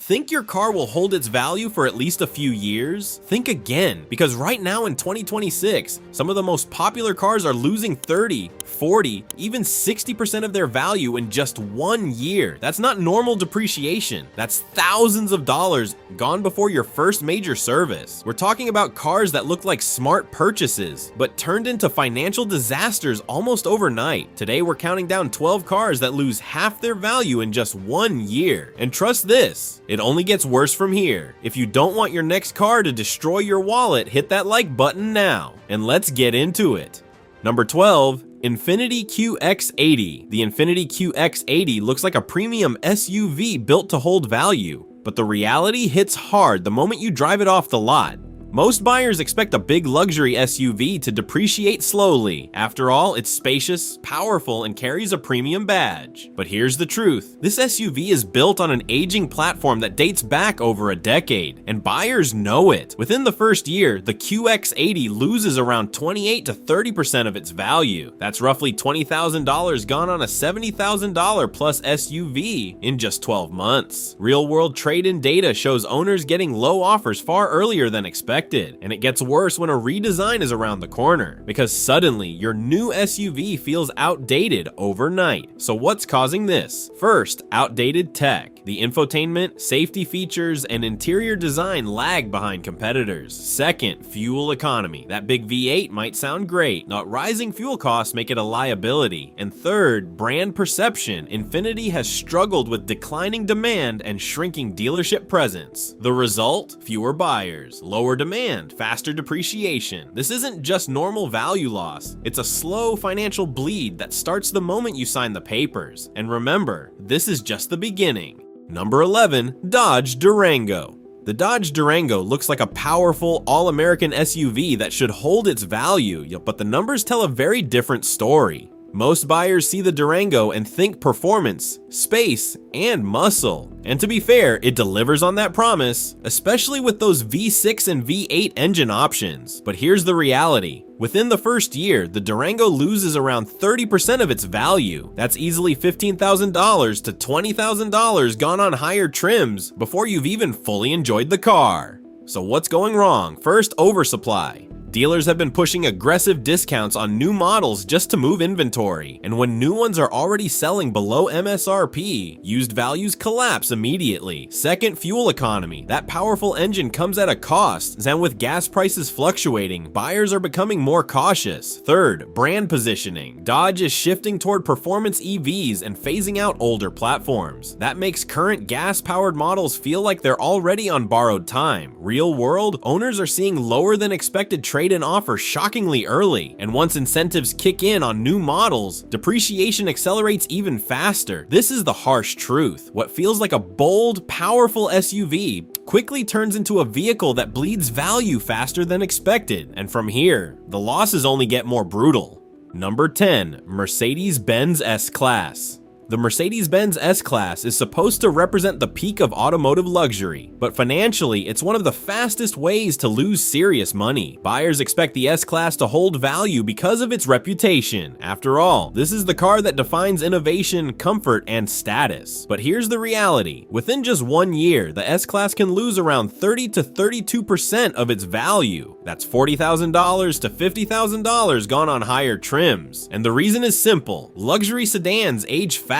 Think your car will hold its value for at least a few years? Think again, because right now in 2026, some of the most popular cars are losing 30, 40, even 60% of their value in just 1 year. That's not normal depreciation. That's thousands of dollars gone before your first major service. We're talking about cars that look like smart purchases, but turned into financial disasters almost overnight. Today, we're counting down 12 cars that lose half their value in just 1 year. And trust this, it only gets worse from here. If you don't want your next car to destroy your wallet, hit that like button now, and let's get into it. Number 12, Infiniti QX80. The Infiniti QX80 looks like a premium SUV built to hold value, but the reality hits hard the moment you drive it off the lot. Most buyers expect a big luxury SUV to depreciate slowly. After all, it's spacious, powerful, and carries a premium badge. But here's the truth. This SUV is built on an aging platform that dates back over a decade, and buyers know it. Within the first year, the QX80 loses around 28 to 30% of its value. That's roughly $20,000 gone on a $70,000 plus SUV in just 12 months. Real-world trade-in data shows owners getting low offers far earlier than expected. And it gets worse when a redesign is around the corner, because suddenly your new SUV feels outdated overnight. So what's causing this? First, outdated tech. The infotainment, safety features, and interior design lag behind competitors. Second, fuel economy. That big V8 might sound great, but rising fuel costs make it a liability. And third, brand perception. Infiniti has struggled with declining demand and shrinking dealership presence. The result? Fewer buyers, lower demand, faster depreciation. This isn't just normal value loss. It's a slow financial bleed that starts the moment you sign the papers. And remember, this is just the beginning. Number 11, Dodge Durango. The Dodge Durango looks like a powerful, all-American SUV that should hold its value, but the numbers tell a very different story. Most buyers see the Durango and think performance, space, and muscle. And to be fair, it delivers on that promise, especially with those V6 and V8 engine options. But here's the reality. Within the first year, the Durango loses around 30% of its value. That's easily $15,000 to $20,000 gone on higher trims before you've even fully enjoyed the car. So what's going wrong? First, oversupply. Dealers have been pushing aggressive discounts on new models just to move inventory, and when new ones are already selling below MSRP, used values collapse immediately. Second, fuel economy. That powerful engine comes at a cost, and with gas prices fluctuating, buyers are becoming more cautious. Third, brand positioning. Dodge is shifting toward performance EVs and phasing out older platforms. That makes current gas-powered models feel like they're already on borrowed time. Real world, owners are seeing lower than expected trade-in offers shockingly early, and once incentives kick in on new models, depreciation accelerates even faster. This is the harsh truth. What feels like a bold, powerful SUV quickly turns into a vehicle that bleeds value faster than expected, and from here, the losses only get more brutal. Number 10, Mercedes-Benz S-Class. The Mercedes-Benz S-Class is supposed to represent the peak of automotive luxury, but financially, it's one of the fastest ways to lose serious money. Buyers expect the S-Class to hold value because of its reputation. After all, this is the car that defines innovation, comfort, and status. But here's the reality. Within just 1 year, the S-Class can lose around 30 to 32% of its value. That's $40,000 to $50,000 gone on higher trims. And the reason is simple. Luxury sedans age fast.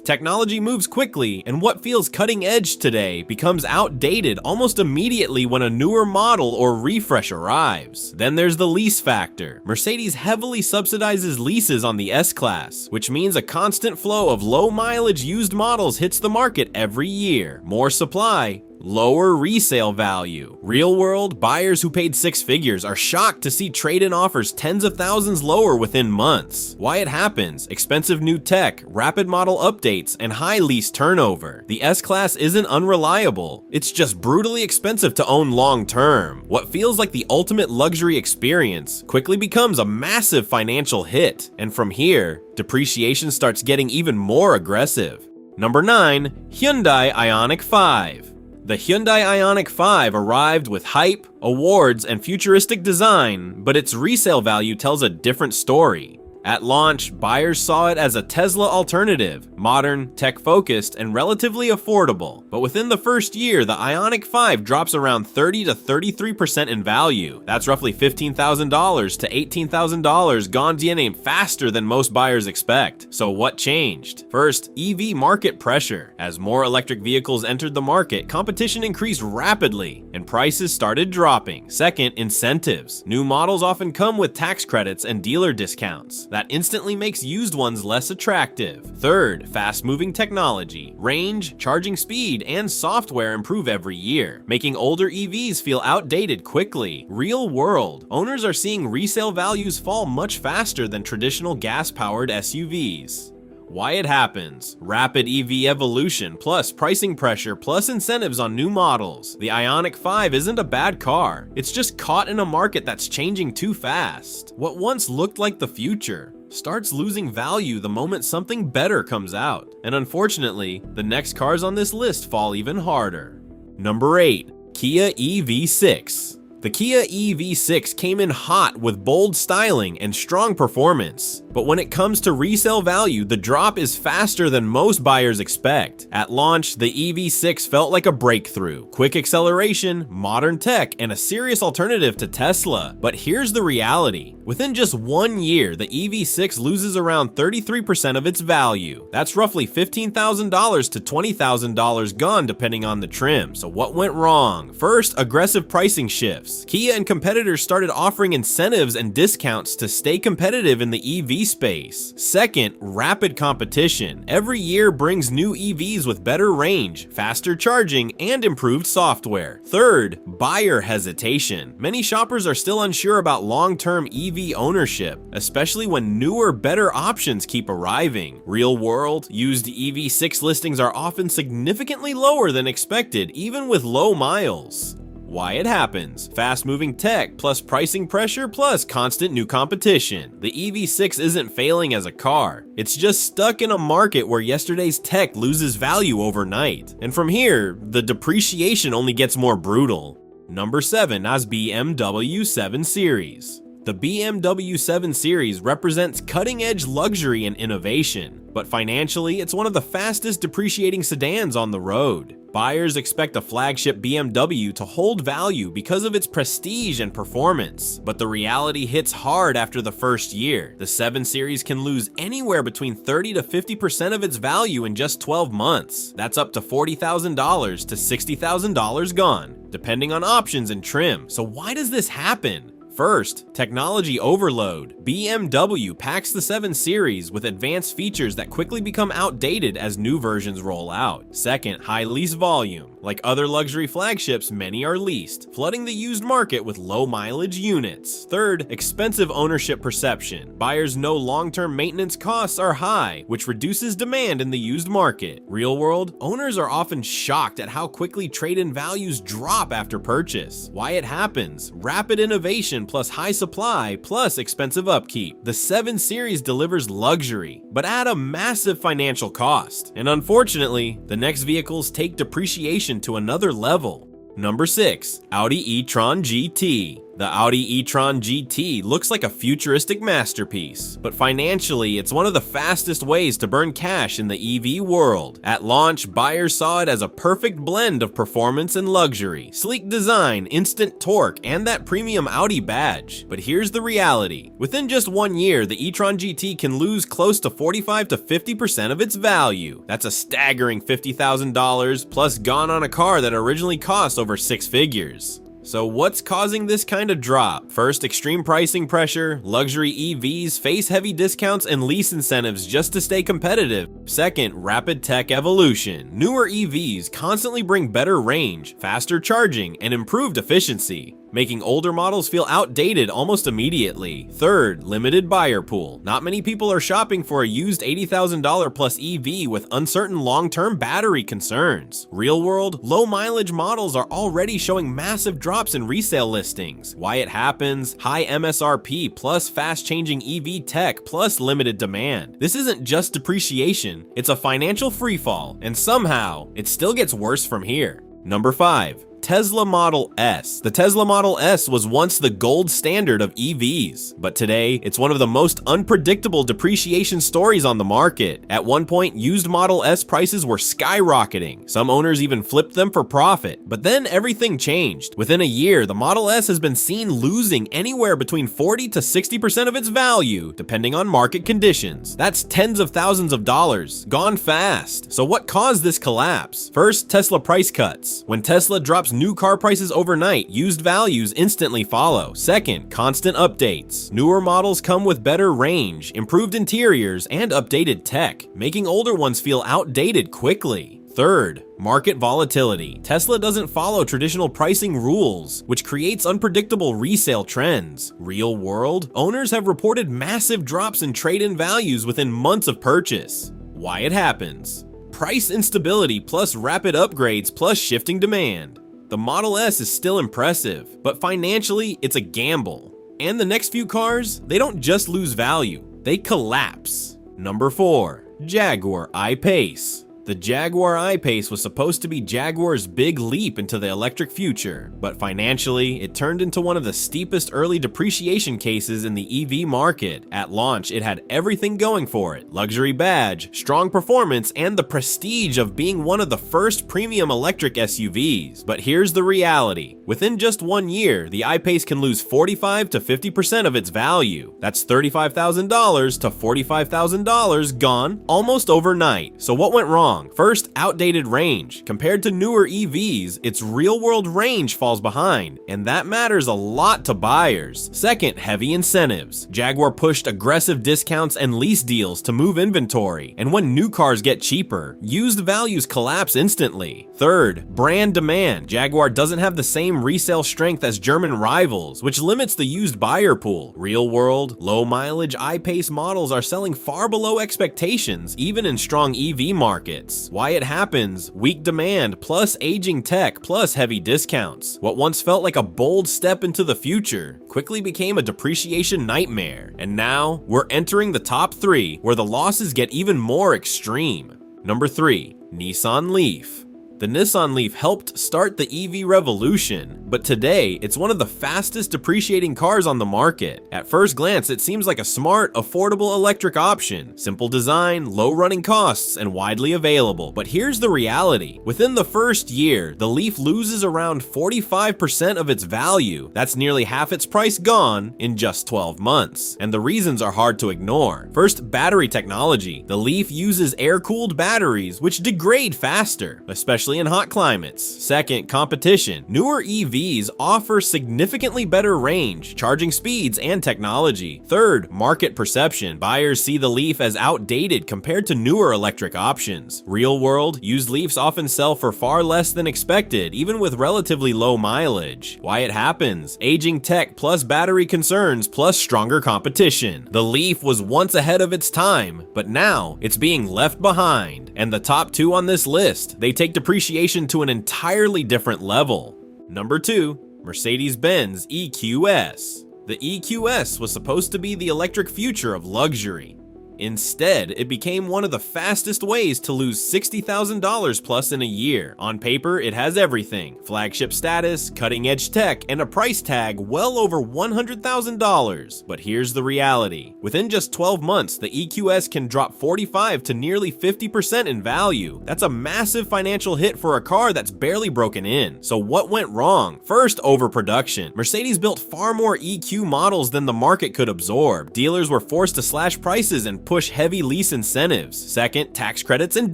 Technology moves quickly, and what feels cutting edge today becomes outdated almost immediately when a newer model or refresh arrives. Then there's the lease factor. Mercedes heavily subsidizes leases on the S-Class, which means a constant flow of low-mileage used models hits the market every year. More supply, lower resale value. Real-world, buyers who paid 6 figures are shocked to see trade-in offers tens of thousands lower within months. Why it happens? Expensive new tech, rapid model updates, and high lease turnover. The S-Class isn't unreliable. It's just brutally expensive to own long-term. What feels like the ultimate luxury experience quickly becomes a massive financial hit. And from here, depreciation starts getting even more aggressive. Number 9, Hyundai Ioniq 5. The Hyundai Ioniq 5 arrived with hype, awards, and futuristic design, but its resale value tells a different story. At launch, buyers saw it as a Tesla alternative, modern, tech-focused, and relatively affordable. But within the first year, the Ioniq 5 drops around 30 to 33% in value. That's roughly $15,000 to $18,000 gone DNA faster than most buyers expect. So what changed? First, EV market pressure. As more electric vehicles entered the market, competition increased rapidly, and prices started dropping. Second, incentives. New models often come with tax credits and dealer discounts. That instantly makes used ones less attractive. Third, fast-moving technology. Range, charging speed, and software improve every year, making older EVs feel outdated quickly. Real world. Owners are seeing resale values fall much faster than traditional gas-powered SUVs. Why it happens. Rapid EV evolution, plus pricing pressure, plus incentives on new models. The Ioniq 5 isn't a bad car. It's just caught in a market that's changing too fast. What once looked like the future starts losing value the moment something better comes out. And unfortunately, the next cars on this list fall even harder. Number 8. Kia EV6. The Kia EV6 came in hot with bold styling and strong performance, but when it comes to resale value, the drop is faster than most buyers expect. At launch, the EV6 felt like a breakthrough, quick acceleration, modern tech, and a serious alternative to Tesla. But here's the reality. Within just 1 year, the EV6 loses around 33% of its value. That's roughly $15,000 to $20,000 gone depending on the trim. So what went wrong? First, aggressive pricing shifts. Kia and competitors started offering incentives and discounts to stay competitive in the EV space. Second, rapid competition. Every year brings new EVs with better range, faster charging, and improved software. Third, buyer hesitation. Many shoppers are still unsure about long-term EV ownership, especially when newer, better options keep arriving. Real world, used EV6 listings are often significantly lower than expected, even with low miles. Why it happens. Fast-moving tech, plus pricing pressure, plus constant new competition. The EV6 isn't failing as a car. It's just stuck in a market where yesterday's tech loses value overnight. And from here, the depreciation only gets more brutal. Number 7 is BMW 7 Series. The BMW 7 Series represents cutting-edge luxury and innovation, but financially, it's one of the fastest depreciating sedans on the road. Buyers expect a flagship BMW to hold value because of its prestige and performance, but the reality hits hard after the first year. The 7 Series can lose anywhere between 30 to 50% of its value in just 12 months. That's up to $40,000 to $60,000 gone, depending on options and trim. So why does this happen? First, technology overload. BMW packs the 7 Series with advanced features that quickly become outdated as new versions roll out. Second, high lease volume. Like other luxury flagships, many are leased, flooding the used market with low mileage units. Third, expensive ownership perception. Buyers know long-term maintenance costs are high, which reduces demand in the used market. Real world, owners are often shocked at how quickly trade-in values drop after purchase. Why it happens. Rapid innovation plus high supply plus expensive upkeep. The 7 Series delivers luxury, but at a massive financial cost. And unfortunately, the next vehicles take depreciation to another level. Number 6. Audi e-tron GT. The Audi e-tron GT looks like a futuristic masterpiece, but financially, it's one of the fastest ways to burn cash in the EV world. At launch, buyers saw it as a perfect blend of performance and luxury, sleek design, instant torque, and that premium Audi badge. But here's the reality. Within just 1 year, the e-tron GT can lose close to 45 to 50% of its value. That's a staggering $50,000 plus gone on a car that originally cost over 6 figures. So what's causing this kind of drop? First, extreme pricing pressure. Luxury EVs face heavy discounts and lease incentives just to stay competitive. Second, rapid tech evolution. Newer EVs constantly bring better range, faster charging, and improved efficiency, making older models feel outdated almost immediately. Third, limited buyer pool. Not many people are shopping for a used $80,000 plus EV with uncertain long-term battery concerns. Real world, low mileage models are already showing massive drops in resale listings. Why it happens? High MSRP plus fast-changing EV tech plus limited demand. This isn't just depreciation, it's a financial freefall, and somehow, it still gets worse from here. Number 5. Tesla Model S. The Tesla Model S was once the gold standard of EVs, but today it's one of the most unpredictable depreciation stories on the market. At one point, used Model S prices were skyrocketing. Some owners even flipped them for profit, but then everything changed. Within a year, the Model S has been seen losing anywhere between 40 to 60% of its value, depending on market conditions. That's tens of thousands of dollars, gone fast. So what caused this collapse? First, Tesla price cuts. When Tesla drops new car prices overnight, used values instantly follow. Second, constant updates. Newer models come with better range, improved interiors, and updated tech, making older ones feel outdated quickly. Third, market volatility. Tesla doesn't follow traditional pricing rules, which creates unpredictable resale trends. Real world, owners have reported massive drops in trade-in values within months of purchase. Why it happens? Price instability plus rapid upgrades plus shifting demand. The Model S is still impressive, but financially, it's a gamble. And the next few cars, they don't just lose value, they collapse. Number 4, Jaguar I-Pace. The Jaguar I-Pace was supposed to be Jaguar's big leap into the electric future, but financially, it turned into one of the steepest early depreciation cases in the EV market. At launch, it had everything going for it: luxury badge, strong performance, and the prestige of being one of the first premium electric SUVs. But here's the reality. Within just 1 year, the I-Pace can lose 45 to 50% of its value. That's $35,000 to $45,000 gone almost overnight. So what went wrong? First, outdated range. Compared to newer EVs, its real-world range falls behind, and that matters a lot to buyers. Second, heavy incentives. Jaguar pushed aggressive discounts and lease deals to move inventory, and when new cars get cheaper, used values collapse instantly. Third, brand demand. Jaguar doesn't have the same resale strength as German rivals, which limits the used buyer pool. Real-world, low-mileage I-Pace models are selling far below expectations, even in strong EV markets. Why it happens? Weak demand plus aging tech plus heavy discounts. What once felt like a bold step into the future quickly became a depreciation nightmare. And now we're entering the top 3, where the losses get even more extreme. Number 3, Nissan Leaf. The Nissan Leaf helped start the EV revolution, but today it's one of the fastest depreciating cars on the market. At first glance, it seems like a smart, affordable electric option. Simple design, low running costs, and widely available. But here's the reality. Within the first year, the Leaf loses around 45% of its value. That's nearly half its price gone in just 12 months. And the reasons are hard to ignore. First, battery technology. The Leaf uses air-cooled batteries, which degrade faster, especially in hot climates. Second, competition. Newer EVs offer significantly better range, charging speeds, and technology. Third, market perception. Buyers see the Leaf as outdated compared to newer electric options. Real world, used Leafs often sell for far less than expected, even with relatively low mileage. Why it happens? Aging tech plus battery concerns plus stronger competition. The Leaf was once ahead of its time, but now it's being left behind. And the top 2 on this list, they take depreciation to an entirely different level. Number 2, Mercedes-Benz EQS. The EQS was supposed to be the electric future of luxury. Instead, it became one of the fastest ways to lose $60,000 plus in a year. On paper, it has everything: flagship status, cutting-edge tech, and a price tag well over $100,000. But here's the reality. Within just 12 months, the EQS can drop 45 to nearly 50% in value. That's a massive financial hit for a car that's barely broken in. So what went wrong? First, overproduction. Mercedes built far more EQ models than the market could absorb. Dealers were forced to slash prices and push heavy lease incentives. Second, tax credits and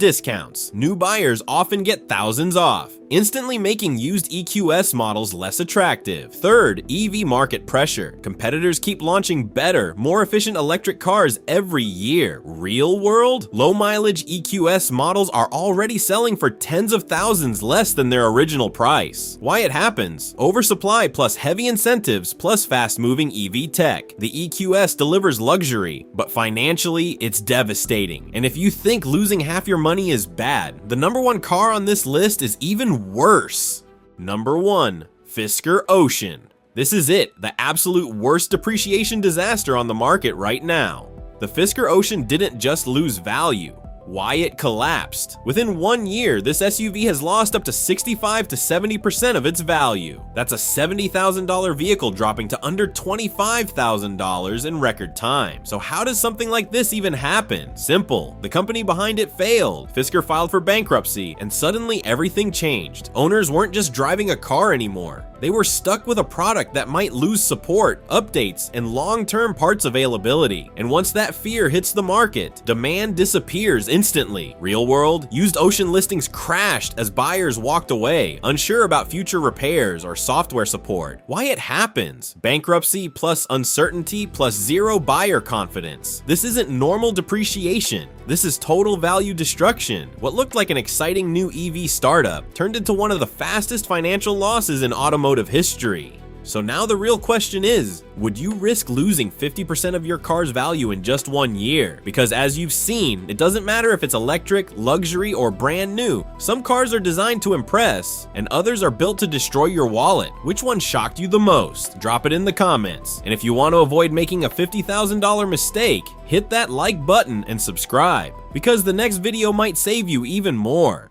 discounts. New buyers often get thousands off, instantly making used EQS models less attractive. Third, EV market pressure. Competitors keep launching better, more efficient electric cars every year. Real world, low mileage EQS models are already selling for tens of thousands less than their original price. Why it happens? Oversupply plus heavy incentives plus fast moving EV tech. The EQS delivers luxury, but financially it's devastating. And if you think losing half your money is bad, the number 1 car on this list is even worse. Number 1, Fisker Ocean. This is it, the absolute worst depreciation disaster on the market right now. The Fisker Ocean didn't just lose value, Why it collapsed. Within 1 year, this SUV has lost up to 65 to 70% of its value. That's a $70,000 vehicle dropping to under $25,000 in record time. So how does something like this even happen? Simple. The company behind it failed. Fisker filed for bankruptcy, and suddenly everything changed. Owners weren't just driving a car anymore. They were stuck with a product that might lose support, updates, and long-term parts availability. And once that fear hits the market, demand disappears instantly. Real world, used ocean listings crashed as buyers walked away, unsure about future repairs or software support. Why it happens? Bankruptcy plus uncertainty plus zero buyer confidence. This isn't normal depreciation. This is total value destruction. What looked like an exciting new EV startup turned into one of the fastest financial losses in automotive history. So now the real question is, would you risk losing 50% of your car's value in just 1 year? Because as you've seen, it doesn't matter if it's electric, luxury, or brand new. Some cars are designed to impress, and others are built to destroy your wallet. Which one shocked you the most? Drop it in the comments. And if you want to avoid making a $50,000 mistake, hit that like button and subscribe, because the next video might save you even more.